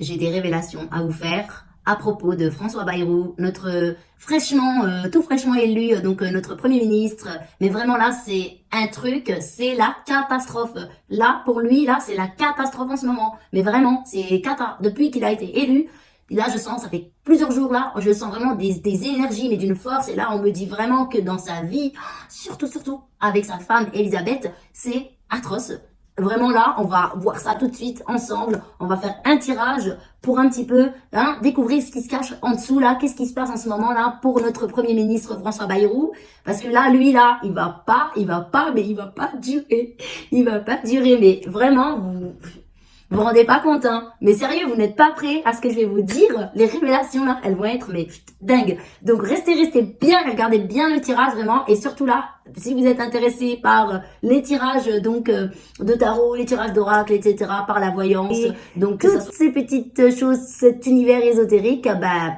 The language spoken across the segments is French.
j'ai des révélations à vous faire à propos de François Bayrou, notre tout fraîchement élu, notre Premier ministre. Mais vraiment là, c'est un truc, c'est la catastrophe. Là, pour lui, là, c'est la catastrophe en ce moment. Mais vraiment, c'est cata. Depuis qu'il a été élu, là, je sens, ça fait plusieurs jours là, je sens vraiment des énergies, mais d'une force. Et là, on me dit vraiment que dans sa vie, surtout avec sa femme Elisabeth, c'est atroce. Vraiment là, on va voir ça tout de suite ensemble. On va faire un tirage pour un petit peu découvrir ce qui se cache en dessous là. Qu'est-ce qui se passe en ce moment là pour notre Premier ministre François Bayrou. Parce que là, lui là, il va pas durer. Il va pas durer, mais vraiment, vous rendez pas compte, hein. Mais sérieux, vous n'êtes pas prêts à ce que je vais vous dire. Les révélations là, elles vont être mais dingues. Donc restez bien, regardez bien le tirage vraiment. Et surtout là, si vous êtes intéressé par les tirages de tarot, les tirages d'oracle, etc., par la voyance, donc toutes ces petites choses, cet univers ésotérique,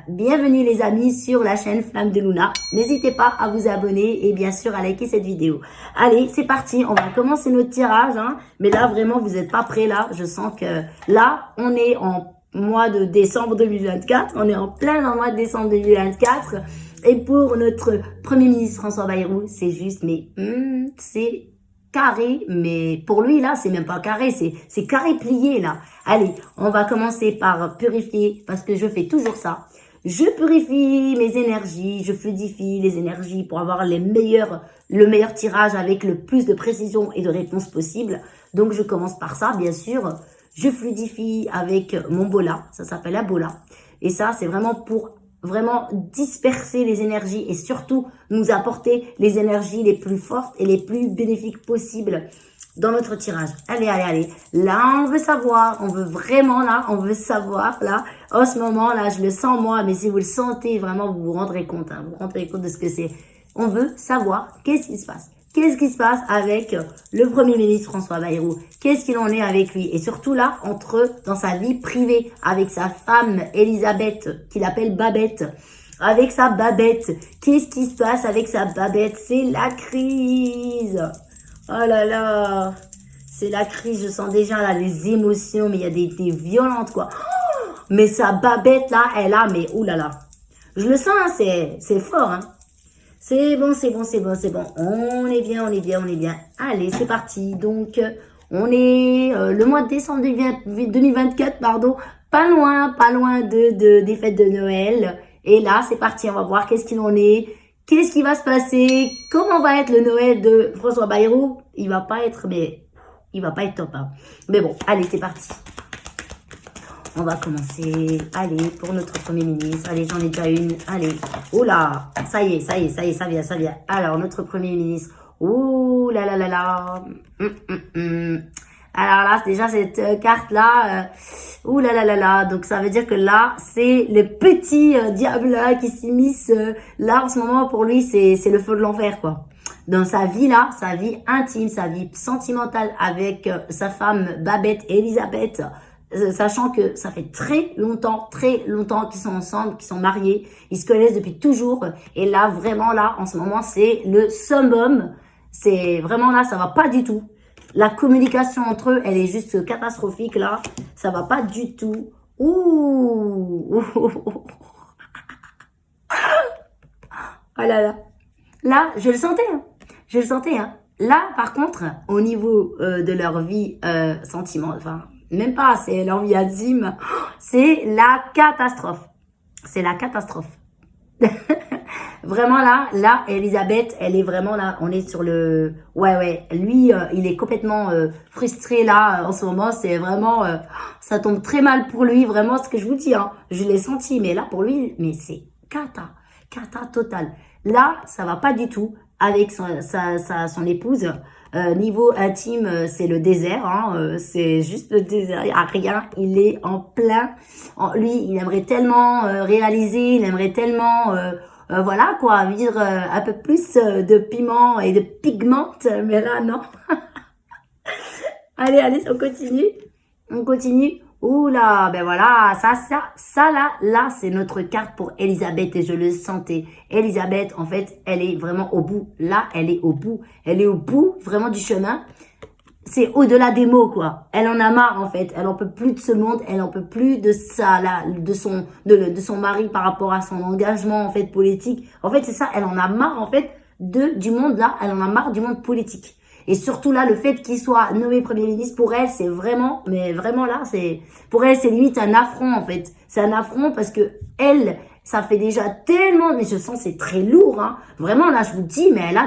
bienvenue les amis sur la chaîne Flamme de Luna. N'hésitez pas à vous abonner et bien sûr à liker cette vidéo. Allez, c'est parti, on va commencer notre tirage, hein. Mais là vraiment vous n'êtes pas prêts là, je sens que là on est en mois de décembre 2024, on est en plein dans le mois de décembre 2024. Et pour notre Premier ministre François Bayrou, c'est juste, mais c'est carré, mais pour lui là, c'est même pas carré, c'est carré plié là. Allez, on va commencer par purifier, parce que je fais toujours ça. Je purifie mes énergies, je fluidifie les énergies pour avoir le meilleur tirage avec le plus de précision et de réponses possible. Donc je commence par ça, bien sûr. Je fluidifie avec mon bola, ça s'appelle la bola. Et ça, c'est vraiment pour disperser les énergies et surtout nous apporter les énergies les plus fortes et les plus bénéfiques possibles dans notre tirage. Allez. Là, on veut savoir, on veut savoir, là. En ce moment, là, je le sens moi, mais si vous le sentez, vraiment, vous vous rendrez compte, hein, vous vous rendrez compte de ce que c'est. On veut savoir qu'est-ce qui se passe. Qu'est-ce qui se passe avec le Premier ministre François Bayrou? Qu'est-ce qu'il en est avec lui? Et surtout là, dans sa vie privée, avec sa femme Elisabeth, qu'il appelle Babette. Avec sa Babette. Qu'est-ce qui se passe avec sa Babette? C'est la crise. Oh là là. C'est la crise, je sens déjà là les émotions, mais il y a des violentes quoi. Oh, mais sa Babette là, mais oulala. Je le sens, hein, c'est fort, hein. C'est bon. On est bien. Allez, c'est parti. Donc, on est le mois de décembre 2024, pardon. Pas loin des fêtes de Noël. Et là, c'est parti. On va voir qu'est-ce qu'il en est. Qu'est-ce qui va se passer? Comment va être le Noël de François Bayrou? Il va pas être top, hein. Mais bon, allez, c'est parti. On va commencer. Allez, pour notre Premier ministre. Allez, j'en ai déjà une. Allez. Oula. Ça y est, ça vient. Alors, notre Premier ministre. Ouh là. Alors là, déjà, cette carte-là. Ouh là. Donc, ça veut dire que là, c'est le petit diable là qui s'immisce. Là, en ce moment, pour lui, c'est le feu de l'enfer, quoi. Dans sa vie là, sa vie intime, sa vie sentimentale avec sa femme Babette et Elisabeth. Sachant que ça fait très longtemps qu'ils sont ensemble, qu'ils sont mariés, ils se connaissent depuis toujours. Et là, vraiment là, en ce moment, c'est le summum. C'est vraiment là, ça va pas du tout. La communication entre eux, elle est juste catastrophique là. Ça va pas du tout. Ouh. Oh là. Là, je le sentais. Là, par contre, au niveau de leur vie sentimentale, même pas, c'est leur vie intime, c'est la catastrophe. Vraiment là, Elisabeth, elle est vraiment là, on est sur le... Ouais, lui, il est complètement frustré là, en ce moment, c'est vraiment... ça tombe très mal pour lui, vraiment, ce que je vous dis, hein. Je l'ai senti, mais là, pour lui, mais c'est cata totale. Là, ça va pas du tout avec son épouse. Niveau intime, c'est le désert, hein, c'est juste le désert, il n'y a rien, il est en plein. Lui, il aimerait tellement réaliser, il aimerait tellement, voilà quoi, vivre un peu plus de piment et de pigmente, mais là, non. Allez, on continue. Oula, ben voilà, ça là, c'est notre carte pour Elisabeth et je le sentais. Elisabeth, en fait, elle est vraiment au bout. Là, elle est au bout vraiment du chemin. c'est au-delà des mots, quoi. Elle en a marre, en fait. Elle en peut plus de ce monde. Elle en peut plus de ça, là, de son mari par rapport à son engagement, en fait, politique. En fait, c'est ça. Elle en a marre, en fait, du monde, là. Elle en a marre du monde politique. Et surtout, là, le fait qu'il soit nommé Premier ministre, pour elle, c'est vraiment, mais vraiment, là, pour elle, c'est limite un affront, en fait. C'est un affront parce que elle, ça fait déjà tellement, mais je sens c'est très lourd, hein. Vraiment, là, je vous dis, mais elle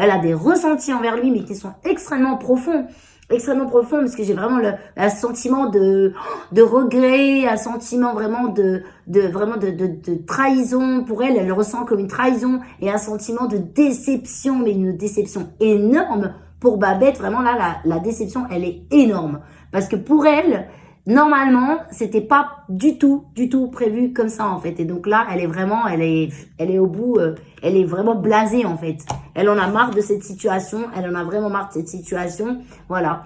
a des ressentis envers lui, mais qui sont extrêmement profonds. Extrêmement profonds, parce que j'ai vraiment un sentiment de regret, un sentiment vraiment de trahison. Pour elle, elle le ressent comme une trahison et un sentiment de déception, mais une déception énorme. Pour Babette, vraiment là, la déception, elle est énorme. Parce que pour elle, normalement, c'était pas du tout prévu comme ça, en fait. Et donc là, elle est au bout, elle est vraiment blasée, en fait. Elle en a marre de cette situation. Elle en a vraiment marre de cette situation. Voilà.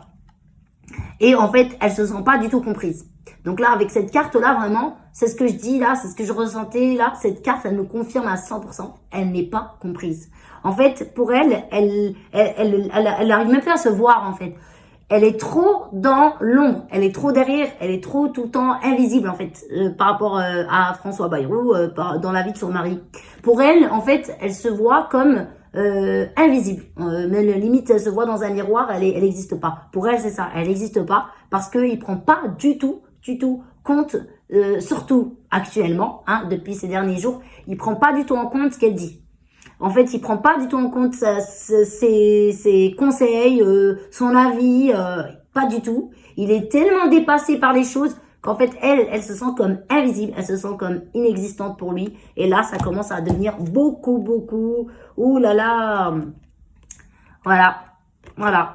Et en fait, elle se sent pas du tout comprise. Donc là, avec cette carte-là, vraiment, c'est ce que je dis là, c'est ce que je ressentais là. Cette carte, elle nous confirme à 100%. Elle n'est pas comprise. En fait, pour elle, elle arrive même pas à se voir, en fait. Elle est trop dans l'ombre, elle est trop derrière, elle est trop tout le temps invisible en fait par rapport à François Bayrou dans la vie de son mari. Pour elle, en fait, elle se voit comme invisible. Mais limite, elle se voit dans un miroir, elle existe pas. Pour elle, c'est ça, elle existe pas parce que il prend pas du tout compte, surtout actuellement, hein, depuis ces derniers jours, il prend pas du tout en compte ce qu'elle dit. En fait, il prend pas du tout en compte ses conseils, son avis, pas du tout. Il est tellement dépassé par les choses qu'en fait, elle se sent comme invisible, elle se sent comme inexistante pour lui. Et là, ça commence à devenir beaucoup. Ouh là là. Voilà.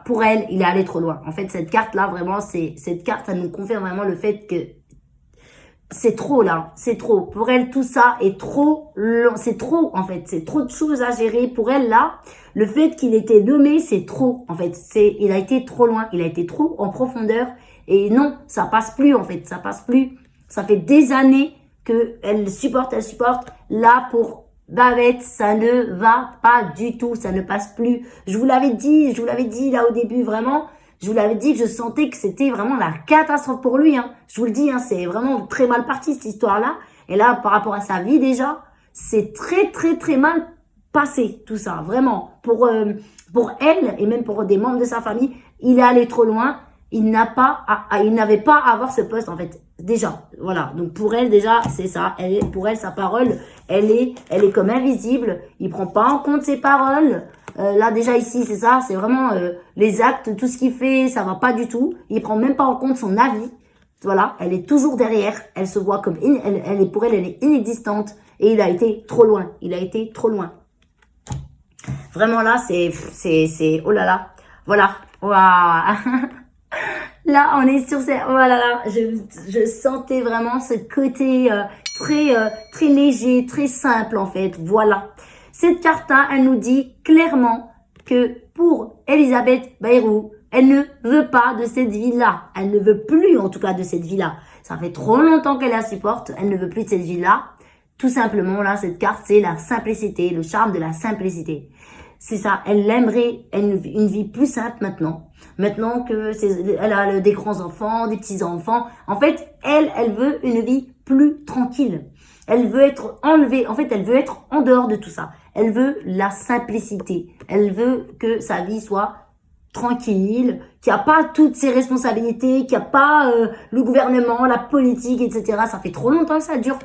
Pour elle, il est allé trop loin. En fait, cette carte-là, vraiment, cette carte, ça nous confirme vraiment le fait que c'est trop là, c'est trop. Pour elle, tout ça est trop long. C'est trop, en fait. C'est trop de choses à gérer. Pour elle, là, le fait qu'il était nommé, c'est trop, en fait. Il a été trop loin. Il a été trop en profondeur. Et non, ça passe plus, en fait. Ça passe plus. Ça fait des années que elle supporte. Là, pour Babette, ça ne va pas du tout. Ça ne passe plus. Je vous l'avais dit là au début, vraiment. Je vous l'avais dit que je sentais que c'était vraiment la catastrophe pour lui. Hein. Je vous le dis, hein, c'est vraiment très mal parti cette histoire-là. Et là, par rapport à sa vie déjà, c'est très mal passé tout ça. Vraiment, pour elle et même pour des membres de sa famille, il est allé trop loin. Il n'avait pas à avoir ce poste en fait. Déjà, voilà. Donc pour elle déjà, c'est ça. Pour elle, sa parole, elle est comme invisible. Il prend pas en compte ses paroles. Là déjà ici, c'est ça. C'est vraiment les actes, tout ce qu'il fait, ça va pas du tout. Il prend même pas en compte son avis. Voilà. Elle est toujours derrière. Elle se voit comme pour elle, elle est inexistante. Et il a été trop loin. Vraiment là, c'est oh là là. Voilà. Waouh. Là, on est sur ces... Oh là là, je sentais vraiment ce côté très léger, très simple en fait. Voilà. Cette carte-là, elle nous dit clairement que pour Elisabeth Bayrou, elle ne veut pas de cette vie-là. Elle ne veut plus en tout cas de cette vie-là. Ça fait trop longtemps qu'elle la supporte. Elle ne veut plus de cette vie-là. Tout simplement, là, cette carte, c'est la simplicité, le charme de la simplicité. C'est ça, elle aimerait une vie plus simple maintenant. Maintenant que elle a des grands enfants, des petits enfants. En fait, elle veut une vie plus tranquille. Elle veut être enlevée. En fait, elle veut être en dehors de tout ça. Elle veut la simplicité. Elle veut que sa vie soit tranquille, qu'il n'y a pas toutes ses responsabilités, qu'il n'y a pas le gouvernement, la politique, etc. Ça fait trop longtemps que ça dure.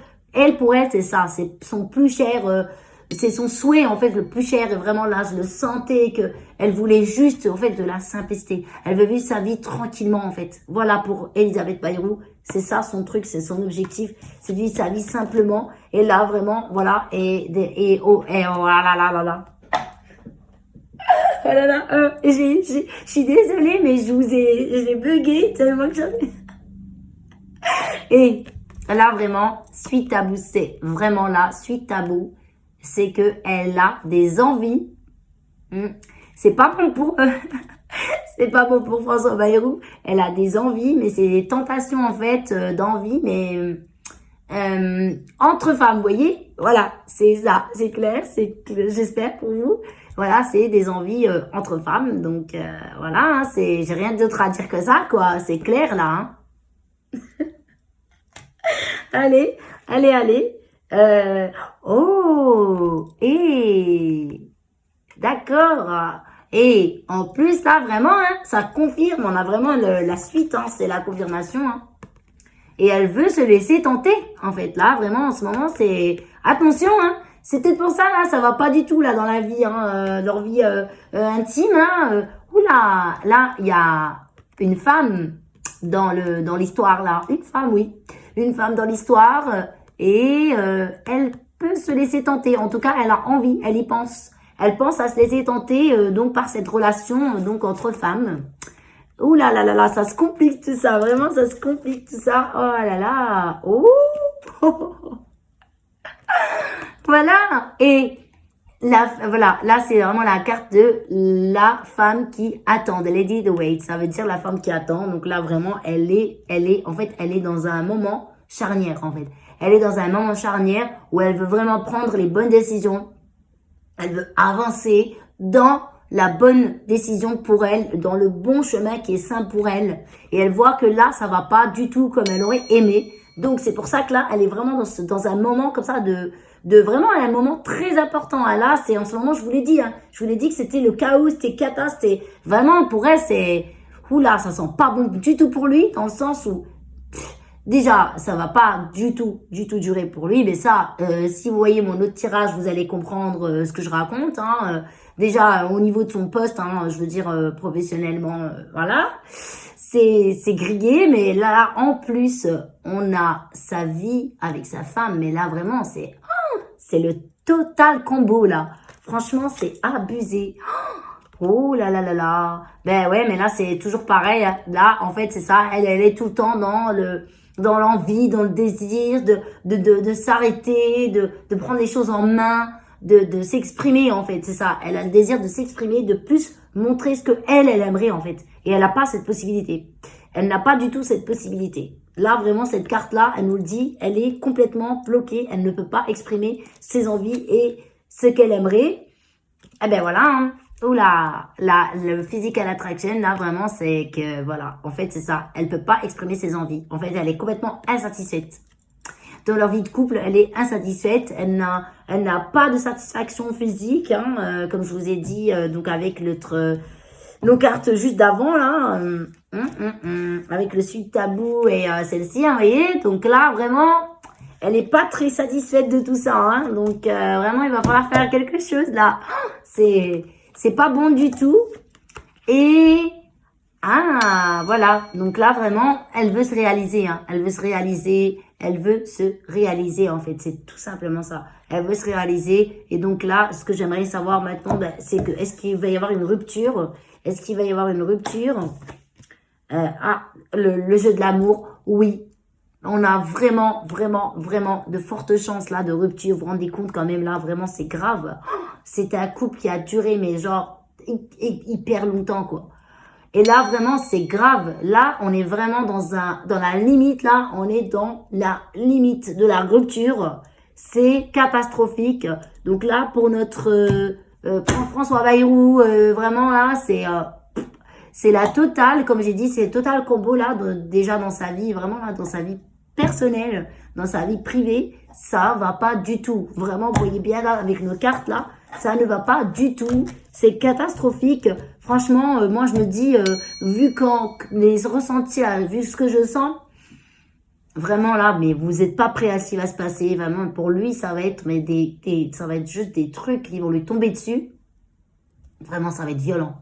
Pour elle, c'est ça. C'est son plus cher... c'est son souhait en fait le plus cher et vraiment là je le sentais que elle voulait juste en fait de la simplicité. Elle veut vivre sa vie tranquillement en fait. Voilà pour Elisabeth Bayrou, c'est ça son truc, c'est son objectif, c'est de vivre sa vie simplement et là vraiment voilà et oh là. Oh là là, je suis désolée mais j'ai bugué tellement que j'avais et là vraiment suite à bout, c'est vraiment là suite à bout. C'est que elle a des envies. C'est pas bon pour c'est pas bon pour François Bayrou. Elle a des envies, mais c'est des tentations en fait d'envie, mais entre femmes, vous voyez. Voilà, c'est ça, c'est clair, j'espère pour vous. Voilà, c'est des envies entre femmes. Donc voilà, hein, j'ai rien d'autre à dire que ça, quoi. C'est clair là. Hein. Allez, allez, allez. Oh, et d'accord. Et en plus là, vraiment, hein, ça confirme. On a vraiment la suite. Hein, c'est la confirmation. Hein. Et elle veut se laisser tenter. En fait, là, vraiment, en ce moment, c'est attention. Hein. C'est peut-être pour ça là, ça va pas du tout là dans la vie, hein, leur vie intime. Hein, oula, là, il y a une femme dans l'histoire là, une femme, oui, une femme dans l'histoire et elle peut se laisser tenter. En tout cas, elle a envie, elle y pense. Elle pense à se laisser tenter donc par cette relation donc entre femmes. Ouh là là là là, ça se complique tout ça, vraiment ça se complique tout ça. Oh là là, oh. Voilà, et voilà, là c'est vraiment la carte de la femme qui attend, the lady the wait, ça veut dire la femme qui attend. Donc là vraiment, elle est en fait, elle est dans un moment charnière en fait. Elle est dans un moment charnière où elle veut vraiment prendre les bonnes décisions. Elle veut avancer dans la bonne décision pour elle, dans le bon chemin qui est sain pour elle. Et elle voit que là, ça va pas du tout comme elle aurait aimé. Donc c'est pour ça que là, elle est vraiment dans un moment comme ça de vraiment un moment très important. Là, c'est en ce moment, je vous l'ai dit, hein, je vous l'ai dit que c'était le chaos, c'était cata, c'était vraiment pour elle, c'est oula, ça sent pas bon du tout pour lui, dans le sens où déjà, ça va pas du tout durer pour lui. Mais ça, si vous voyez mon autre tirage, vous allez comprendre ce que je raconte. Hein. Déjà, au niveau de son poste, hein, je veux dire professionnellement, voilà, c'est grillé. Mais là, en plus, on a sa vie avec sa femme. Mais là, vraiment, c'est le total combo là. Franchement, c'est abusé. Oh là là là là. Ben ouais, mais là, c'est toujours pareil. Hein. Là, en fait, c'est ça. Elle est tout le temps dans l'envie, dans le désir de s'arrêter, de prendre les choses en main, de s'exprimer, en fait. C'est ça. Elle a le désir de s'exprimer, de plus montrer ce que elle aimerait, en fait. Et elle n'a pas cette possibilité. Elle n'a pas du tout cette possibilité. Là, vraiment, cette carte-là, elle nous le dit, elle est complètement bloquée. Elle ne peut pas exprimer ses envies et ce qu'elle aimerait. Eh ben voilà, hein. Oula, le physical attraction, là, vraiment, c'est que, voilà, en fait, c'est ça. Elle peut pas exprimer ses envies. En fait, elle est complètement insatisfaite. Dans leur vie de couple, elle est insatisfaite. Elle n'a pas de satisfaction physique, hein, comme je vous ai dit, donc avec nos cartes juste d'avant, là, avec le sud tabou et celle-ci, hein, vous voyez. Donc là, vraiment, elle est pas très satisfaite de tout ça, hein. Donc vraiment, il va falloir faire quelque chose là. C'est pas bon du tout. Et voilà. Donc là, vraiment, elle veut se réaliser, hein. Elle veut se réaliser. Elle veut se réaliser, en fait. C'est tout simplement ça. Elle veut se réaliser. Et donc là, ce que j'aimerais savoir maintenant, ben, c'est que est-ce qu'il va y avoir une rupture? Est-ce qu'il va y avoir une rupture? Le jeu de l'amour, oui. On a vraiment, vraiment, vraiment de fortes chances là de rupture. Vous vous rendez compte quand même là, vraiment c'est grave. C'était un couple qui a duré mais genre hyper longtemps quoi. Et là vraiment c'est grave. Là on est vraiment dans la limite là. On est dans la limite de la rupture. C'est catastrophique. Donc là pour notre François Bayrou, vraiment là c'est la totale, comme j'ai dit, c'est le total combo là, déjà dans sa vie, vraiment là, dans sa vie personnelle, dans sa vie privée, ça va pas du tout. Vraiment, vous voyez bien là, avec nos cartes là, ça ne va pas du tout. C'est catastrophique. Franchement, moi je me dis, vu quand les ressentis, là, vu ce que je sens, vraiment là, mais vous êtes pas prêt à ce qui va se passer. Vraiment, pour lui, ça va être mais ça va être juste des trucs qui vont lui tomber dessus. Vraiment, ça va être violent.